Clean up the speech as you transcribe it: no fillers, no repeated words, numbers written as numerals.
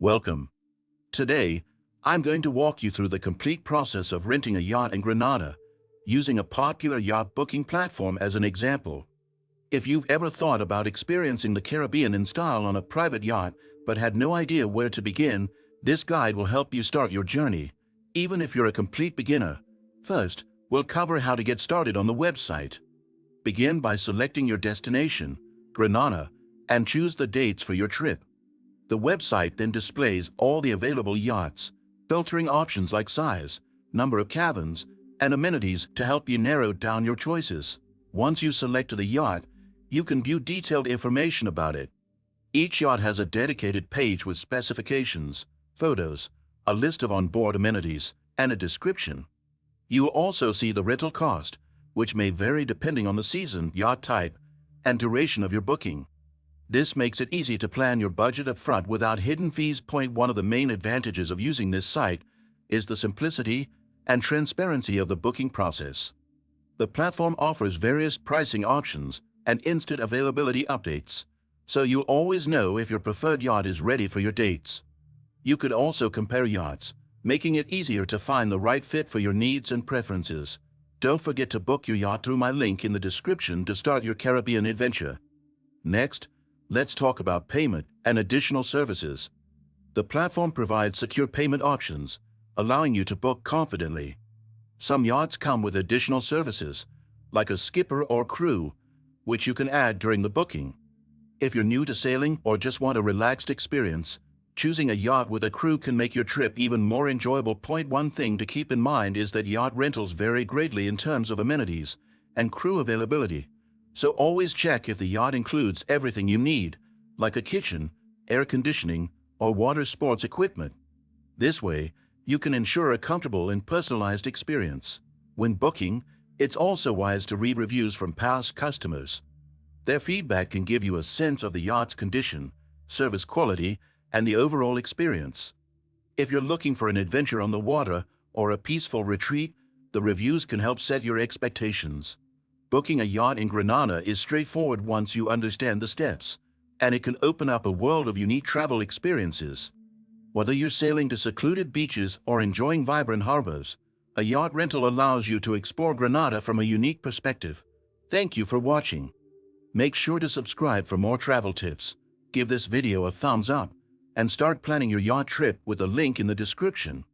Welcome. Today, I'm going to walk you through the complete process of renting a yacht in Grenada, using a popular yacht booking platform as an example. If you've ever thought about experiencing the Caribbean in style on a private yacht but had no idea where to begin, this guide will help you start your journey, even if you're a complete beginner. First, we'll cover how to get started on the website. Begin by selecting your destination, Grenada, and choose the dates for your trip. The website then displays all the available yachts, filtering options like size, number of cabins, and amenities to help you narrow down your choices. Once you select the yacht, you can view detailed information about it. Each yacht has a dedicated page with specifications, photos, a list of onboard amenities, and a description. You'll also see the rental cost, which may vary depending on the season, yacht type, and duration of your booking. This makes it easy to plan your budget up front without hidden fees. One of the main advantages of using this site is the simplicity and transparency of the booking process. The platform offers various pricing options and instant availability updates, so you'll always know if your preferred yacht is ready for your dates. You could also compare yachts, making it easier to find the right fit for your needs and preferences. Don't forget to book your yacht through my link in the description to start your Caribbean adventure. Next, let's talk about payment and additional services. The platform provides secure payment options, allowing you to book confidently. Some yachts come with additional services, like a skipper or crew, which you can add during the booking. If you're new to sailing or just want a relaxed experience, choosing a yacht with a crew can make your trip even more enjoyable. One thing to keep in mind is that yacht rentals vary greatly in terms of amenities and crew availability. So always check if the yacht includes everything you need, like a kitchen, air conditioning, or water sports equipment. This way, you can ensure a comfortable and personalized experience. When booking, it's also wise to read reviews from past customers. Their feedback can give you a sense of the yacht's condition, service quality, and the overall experience. If you're looking for an adventure on the water or a peaceful retreat, the reviews can help set your expectations. Booking a yacht in Grenada is straightforward once you understand the steps, and it can open up a world of unique travel experiences. Whether you're sailing to secluded beaches or enjoying vibrant harbors, a yacht rental allows you to explore Grenada from a unique perspective. Thank you for watching. Make sure to subscribe for more travel tips, give this video a thumbs up, and start planning your yacht trip with the link in the description.